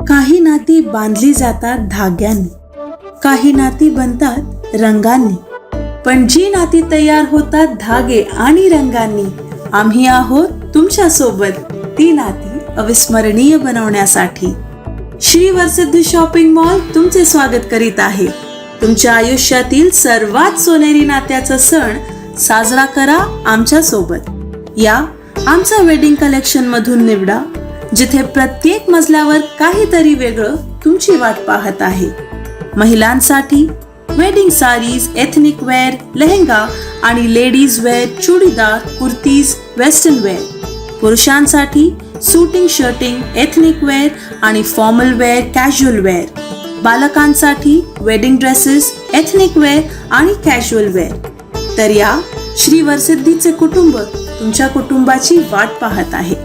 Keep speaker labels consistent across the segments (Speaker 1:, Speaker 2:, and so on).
Speaker 1: काही नाती बांधली जातात धाग्यांनी, काही नाती बनतात रंगांनी, पण जी नाती तयार होतात धागे आणि रंगांनी, आम्ही आहोत तुमच्या सोबत ती नाती अविस्मरणीय बनवण्यासाठी. श्री वरसिद्धी शॉपिंग मॉल तुमचे स्वागत करीत आहे. तुमच्या आयुष्यातील सर्वात सोनेरी नात्याचा सण साजरा करा आमच्या सोबत. या आमच्या वेडिंग कलेक्शन मधून निवडा, जिथे प्रत्येक मजल्यावर काहीतरी वेगळं तुमची वाट पाहत आहे. महिलांसाठी wedding saris, ethnic wear, lehenga आणि ladies wear, churidar, kurtis, western wear. पुरुषांसाठी सूटिंग, शर्टिंग, एथनिक वेअर आणि फॉर्मल वेअर, कॅज्युअल वेअर. बालकांसाठी वेडिंग ड्रेसेस, एथनिक वेअर आणि कॅज्युअल वेअर. तर या श्री वरसिद्धीचे कुटुंब तुमच्या कुटुंबाची वाट पाहत आहे.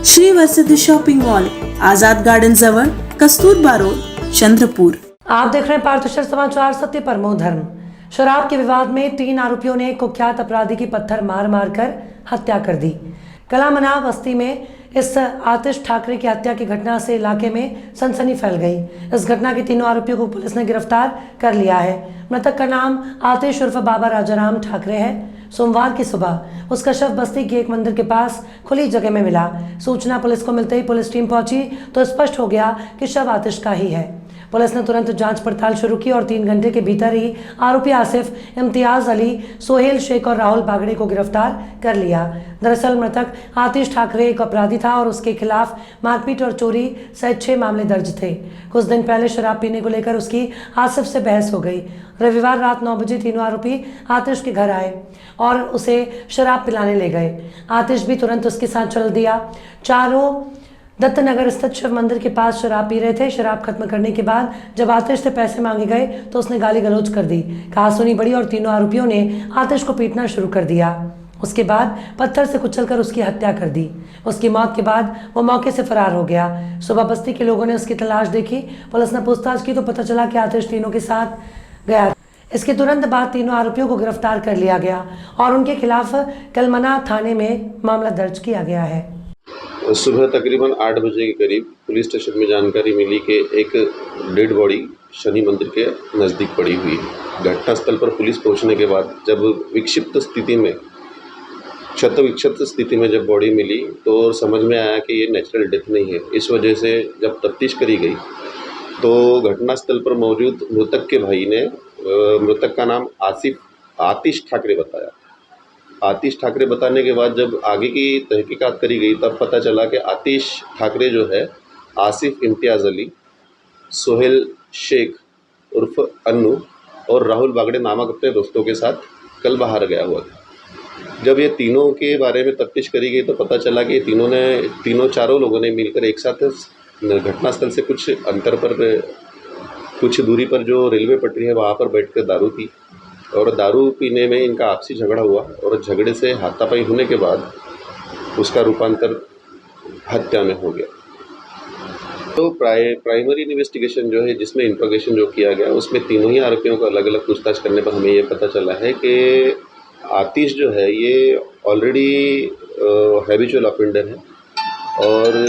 Speaker 1: श्री वरसिद्धि शॉपिंग मॉल, आजाद गार्डन जवळ, कस्तूरबा रोड, चंद्रपुर.
Speaker 2: आप देख रहे हैं पार्थशर समाचार. सत्य परमो धर्म. शराब के विवाद में 3 आरोपियों ने कुख्यात अपराधी की पत्थर मार मार कर हत्या कर दी. कलामना बस्ती में इस आतिश ठाकरे की हत्या की घटना से इलाके में सनसनी फैल गई. इस घटना के तीनों आरोपियों को पुलिस ने गिरफ्तार कर लिया है. मृतक का नाम आतिश उर्फ बाबा राजाराम ठाकरे है. सोमवार की सुबह उसका शव बस्ती के एक मंदिर के पास खुली जगह में मिला. सूचना पुलिस को मिलते ही पुलिस टीम पहुंची तो स्पष्ट हो गया कि शव आतिश का ही है. पुलिस ने तुरंत जांच पड़ताल शुरू की और 3 घंटे के भीतर ही आरोपी आसिफ, इम्तियाज अली, सोहेल शेख और राहुल बागड़े को गिरफ्तार कर लिया. दरअसल मृतक आतिश ठाकरे एक अपराधी था और उसके खिलाफ मारपीट और चोरी सहित 6 मामले दर्ज थे. कुछ दिन पहले शराब पीने को लेकर उसकी आसिफ से बहस हो गई. रविवार रात 9 बजे तीनों आरोपी आतिश के घर आए और उसे शराब पिलाने ले गए. आतिश भी तुरंत उसके साथ चल दिया. चारों दत्तनगर स्थित शिव मंदिर के पास शराब पी रहे थे. शराब खत्म करने के बाद जब आतिश से पैसे मांगे गए तो उसने गाली गलौज कर दी. कहासुनी बढ़ी और तीनों आरोपियों ने आतिश को पीटना शुरू कर दिया. उसके बाद पत्थर से कुचलकर उसकी हत्या कर दी. उसकी मौत के बाद वो मौके से फरार हो गया. सुबह बस्ती के लोगों ने उसकी तलाश देखी. पुलिस ने पूछताछ की तो पता चला कि आतिश तीनों के साथ गया. इसके तुरंत बाद तीनों आरोपियों को गिरफ्तार कर लिया गया और उनके खिलाफ कलमना थाने में मामला दर्ज किया गया है.
Speaker 3: सुबह तकरीबन 8 बजे के करीब पुलिस स्टेशन में जानकारी मिली कि एक डेड बॉडी शनि मंदिर के नज़दीक पड़ी हुई है. घटनास्थल पर पुलिस पहुंचने के बाद जब विक्षिप्त स्थिति में जब बॉडी मिली तो समझ में आया कि ये नेचुरल डेथ नहीं है. इस वजह से जब तफ्तीश करी गई तो घटनास्थल पर मौजूद मृतक के भाई ने मृतक का नाम आतिश ठाकरे बताया. आतिश ठाकरे बताने के बाद जब आगे की तहकीकात करी गई तब पता चला कि आतिश ठाकरे जो है आसिफ, इम्तियाज़ अली, सोहेल शेख उर्फ अन्नू और राहुल बागड़े नामक अपने दोस्तों के साथ कल बाहर गया हुआ था. जब ये तीनों के बारे में तफ्तीश करी गई तो पता चला कि चारों लोगों ने मिलकर एक साथ घटनास्थल से कुछ अंतर पर, कुछ दूरी पर जो रेलवे पटरी है वहाँ पर बैठकर दारू पी और दारू पीने में इनका आपसी झगड़ा हुआ और झगड़े से हाथापाई होने के बाद उसका रूपांतर हत्या में हो गया. तो प्राइमरी इन्वेस्टिगेशन जो है, जिसमें इंट्रोगेशन जो किया गया, उसमें तीनों ही आरोपियों को अलग अलग पूछताछ करने पर हमें ये पता चला है कि आतिश जो है ये ऑलरेडी हैबिचुअल ऑफेंडर है और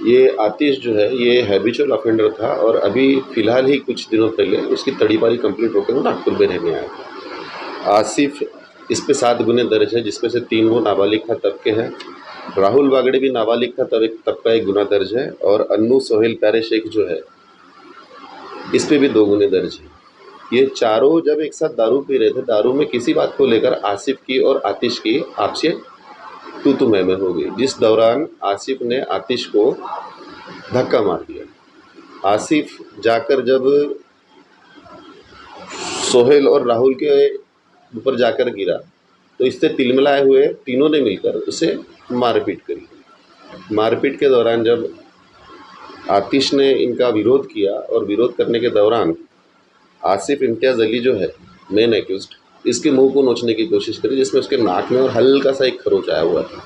Speaker 3: ये आतिश जो है ये हैबिचुअल ऑफेंडर था और अभी फ़िलहाल ही कुछ दिनों पहले उसकी तड़ीपारी कंप्लीट होकर वो नागपुर में रहने आया था. आसिफ, इस पे 7 गुने दर्ज है, जिसमें से 3 वो नाबालिग था तब के हैं. राहुल बागड़े भी नाबालिग था तब का 1 गुना दर्ज है और अन्नू, सोहेल, प्यारे शेख जो है इस पे भी 2 गुने दर्ज है. ये चारों जब एक साथ दारू पी रहे थे, दारू में किसी बात को लेकर आसिफ की और आतिश की आपसी तू मैं हो गई, जिस दौरान आसिफ ने आतिश को धक्का मार दिया. आसिफ जाकर जब सोहेल और राहुल के ऊपर जाकर गिरा तो इससे तिलमिलाए हुए तीनों ने मिलकर उसे मारपीट करी. मारपीट के दौरान जब आतिश ने इनका विरोध किया और विरोध करने के दौरान आसिफ, इम्तियाज़ अली जो है मेन एक्यूज्ड, इसके मुंह को नोचने की कोशिश करी, जिसमें उसके नाक में और हल्का सा एक खरोच आया हुआ था.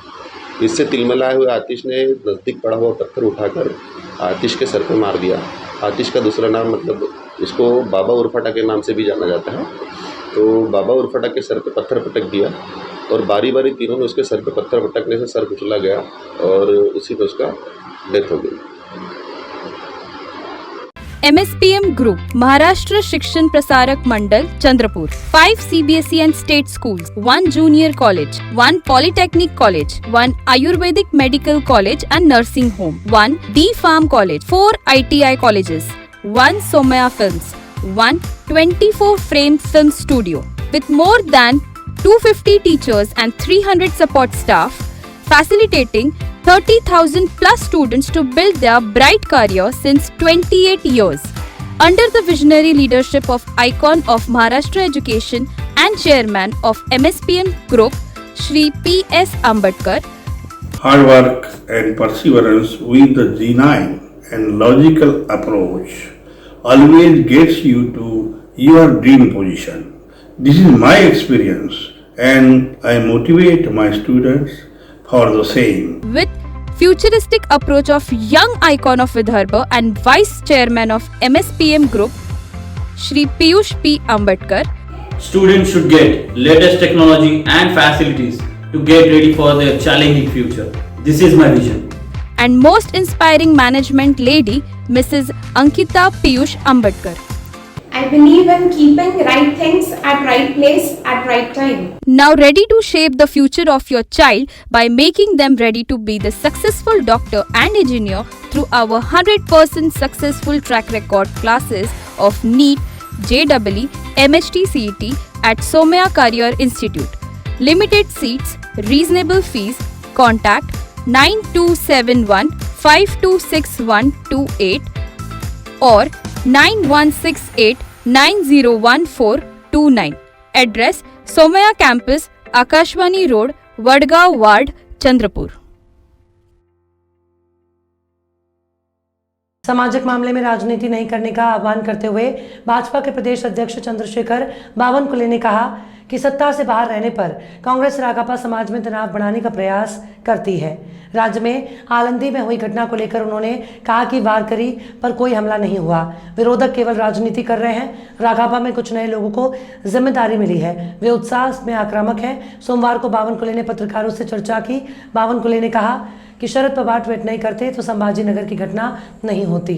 Speaker 3: इससे तिलमिलाए हुए आतिश ने नज़दीक पड़ा हुआ पत्थर उठाकर आतिश के सर पे मार दिया. आतिश का दूसरा नाम, मतलब इसको बाबा उर्फाटा के नाम से भी जाना जाता है, तो बाबा उर्फाटा के सर पे पत्थर पटक दिया और बारी बारी तीनों में उसके सर पे पत्थर पटकने से सर कुचला गया और उसी में उसका डेथ हो गई।
Speaker 4: MSPM Group, Maharashtra Shikshan Prasarak Mandal, Chandrapur. 5 CBSE and state schools, 1 junior college, 1 polytechnic college, 1 Ayurvedic medical college and nursing home, 1 D Farm college, 4 ITI colleges, 1 Somaya Films, 1 24 frame film studio with more than 250 teachers and 300 support staff, facilitating 30,000 plus students to build their bright career since 28 years. Under the visionary leadership of icon of Maharashtra education and chairman of MSPM Group, Shri P.S. Ambedkar,
Speaker 5: hard work and perseverance with the genuine and logical approach always gets you to your dream position. This is my experience and I motivate my students for the same.
Speaker 4: with futuristic approach of young icon of Vidarbha and vice chairman of MSPM Group, Shri Piyush P. Ambedkar,
Speaker 6: Students should get latest technology and facilities to get ready for their challenging future. This is my vision.
Speaker 4: and most inspiring management lady, Mrs. Ankita Piyush Ambedkar.
Speaker 7: I believe in keeping right things at right place at right time.
Speaker 4: Now ready to shape the future of your child by making them ready to be the successful doctor and engineer through our 100% successful track record classes of NEET, JEE, MHT CET at Somaya Career Institute. Limited seats, reasonable fees. Contact 9271 526128 or 9168 901429. Address Somaya Campus, Akashvani Road, Vadgaon Ward, Chandrapur.
Speaker 2: सामाजिक मामले में राजनीति नहीं करने का आह्वान करते हुए भाजपा के प्रदेश अध्यक्ष चंद्रशेखर बावनकुले ने कहा कि सत्ता से बाहर रहने पर कांग्रेस राकापा समाज में तनाव बढ़ाने का प्रयास करती है। राज्य में आलंदी में हुई घटना को लेकर उन्होंने कहा कि वारकरी पर कोई हमला नहीं हुआ, विरोधक केवल राजनीति कर रहे हैं। राकापा में कुछ नए लोगों को जिम्मेदारी मिली है, वे उत्साह में आक्रामक हैं। सोमवार को बावनकुले ने पत्रकारों से चर्चा की। बावनकुले ने कहा कि शरद पवार ट्वीट नहीं करते तो संभाजी नगर की घटना नहीं होती।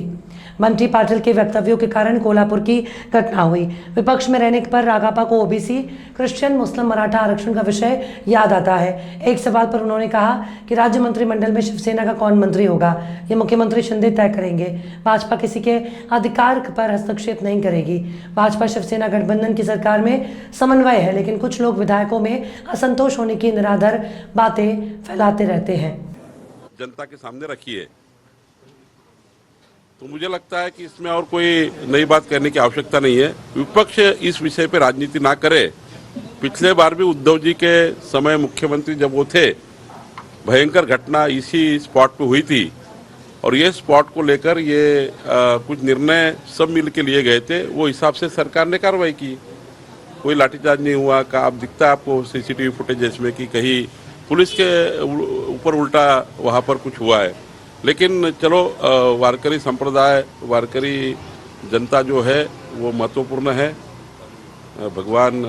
Speaker 2: बंटी पाटिल के वक्तव्यों के कारण कोल्हापुर की घटना हुई। विपक्ष में रहने पर राकापा को ओबीसी, क्रिश्चियन, मुस्लिम, मराठा आरक्षण का विषय याद आता है। एक सवाल पर उन्होंने कहा कि राज्य मंत्रिमंडल में शिवसेना का कौन मंत्री होगा, ये मुख्यमंत्री शिंदे तय करेंगे। भाजपा किसी के अधिकार पर हस्तक्षेप नहीं करेगी। भाजपा शिवसेना गठबंधन की सरकार में समन्वय है, लेकिन कुछ लोग विधायकों में असंतोष होने की निराधार बातें फैलाते रहते हैं।
Speaker 8: जनता के सामने रखी है, तो मुझे लगता है कि इसमें और कोई नई बात करने की आवश्यकता नहीं है। विपक्ष इस विषय पे राजनीति ना करे। पिछले बार भी उद्धव जी के समय मुख्यमंत्री जब वो थे, भयंकर घटना इसी स्पॉट पे हुई थी और ये स्पॉट को लेकर ये कुछ निर्णय सब मिल के लिए गए थे। वो हिसाब से सरकार ने कार्रवाई की, कोई लाठीचार्ज नहीं हुआ। का अब दिखता है आपको सीसीटीवी फुटेज में कि कहीं पुलिस के ऊपर उल्टा वहाँ पर कुछ हुआ है। लेकिन चलो, वारकरी संप्रदाय, वारकरी जनता जो है वो महत्वपूर्ण है। भगवान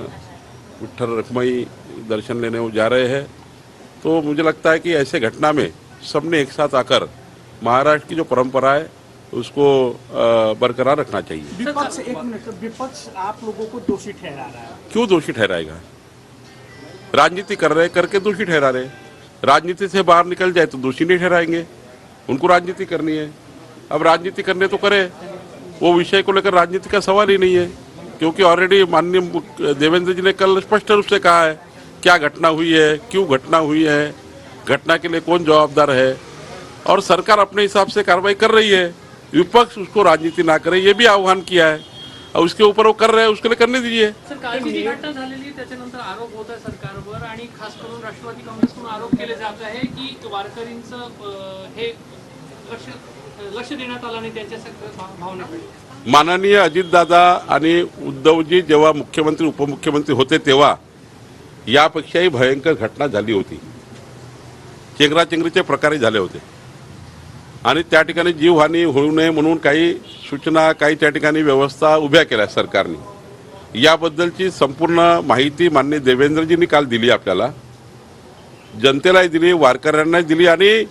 Speaker 8: विठ्ठल रखमई दर्शन लेने वो जा रहे हैं, तो मुझे लगता है कि ऐसे घटना में सबने एक साथ आकर महाराष्ट्र की जो परंपरा है उसको बरकरार रखना चाहिए।
Speaker 9: विपक्ष, एक मिनट, विपक्ष आप लोगों को दोषी ठहरा रहा है।
Speaker 8: क्यों दोषी ठहराएगा? राजनीति कर रहे करके दोषी ठहरा रहे। राजनीति से बाहर निकल जाए तो दोषी नहीं ठहराएंगे। उनको राजनीति करनी है, अब राजनीति करने तो करे। वो विषय को लेकर राजनीति का सवाल ही नहीं है, क्योंकि ऑलरेडी माननीय देवेंद्र जी ने कल स्पष्ट रूप से कहा है क्या घटना हुई है, क्यों घटना हुई है, घटना के लिए कौन जवाबदार है, और सरकार अपने हिसाब से कार्रवाई कर रही है। विपक्ष उसको राजनीति ना करे, ये भी आह्वान किया है और उसके ऊपर वो कर रहे हैं, उसके लिए करने दीजिए।
Speaker 9: काळजीची घटना झालेली, त्याच्यानंतर आरोप होत आहे सरकारवर आणि खास करून राष्ट्रवादी काँग्रेसकडून आरोप केले जात आहे की वारकरींचं हे लक्ष देण्यात आलं नाही त्यांच्या भावनेकडे।
Speaker 8: माननीय अजितदादा आणि उद्धवजी जेव्हा मुख्यमंत्री उपमुख्यमंत्री होते तेव्हा यापेक्षाही भयंकर घटना झाली होती, चेंगराचेंगरीचे प्रकारही झाले होते आणि त्या ठिकाणी जीवहानी होऊ नये म्हणून काही सूचना, काही त्या ठिकाणी व्यवस्था उभ्या केल्या सरकारने। याबद्दलची संपूर्ण माहिती माननीय देवेंद्रजींनी काल दिली आपल्याला। जनतेलाही दिली, वारकऱ्यांनाही दिली आणि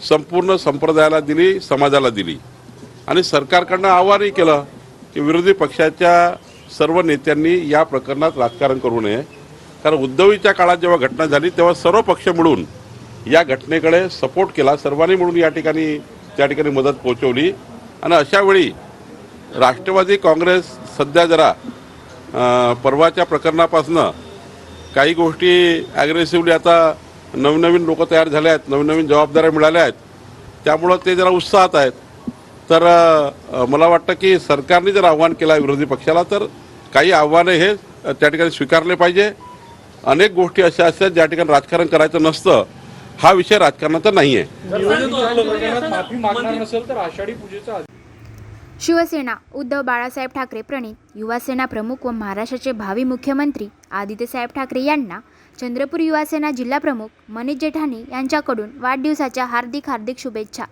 Speaker 8: संपूर्ण संप्रदायाला दिली, समाजाला दिली. आणि सरकारकडनं आवाहनही केलं की विरोधी पक्षाच्या सर्व नेत्यांनी या प्रकरणात राजकारण करू नये. कारण उद्धवीच्या काळात जेव्हा घटना झाली तेव्हा सर्व पक्ष मिळून या घटनेकडे सपोर्ट केला, सर्वांनी मिळून त्या ठिकाणी मदत पोहोचवली. आणि अशा वेळी राष्ट्रवादी काँग्रेस सध्या जरा परवाच्या प्रकरणापासनं काही गोष्टी ॲग्रेसिव्हली आता नवनवीन लोक तयार झाले आहेत, नवनवीन जबाबदाऱ्या मिळाल्या आहेत, त्यामुळं ते जरा उत्साहात आहेत. तर मला वाटतं की सरकारने जर आव्हान केलं विरोधी पक्षाला तर काही आव्हाने हे त्या ठिकाणी स्वीकारले पाहिजे. अनेक गोष्टी अशा असतात ज्या ठिकाणी राजकारण करायचं नसतं. हा विषय राजकारणाचा नाही आहे.
Speaker 10: शिवसेना उद्धव बाळासाहेब ठाकरे प्रणित युवासेना प्रमुख व महाराष्ट्राचे भावी मुख्यमंत्री आदित्यसाहेब ठाकरे यांना चंद्रपूर युवासेना जिल्हा प्रमुख मनीष जेठाणी यांच्याकडून वाढदिवसाच्या हार्दिक शुभेच्छा.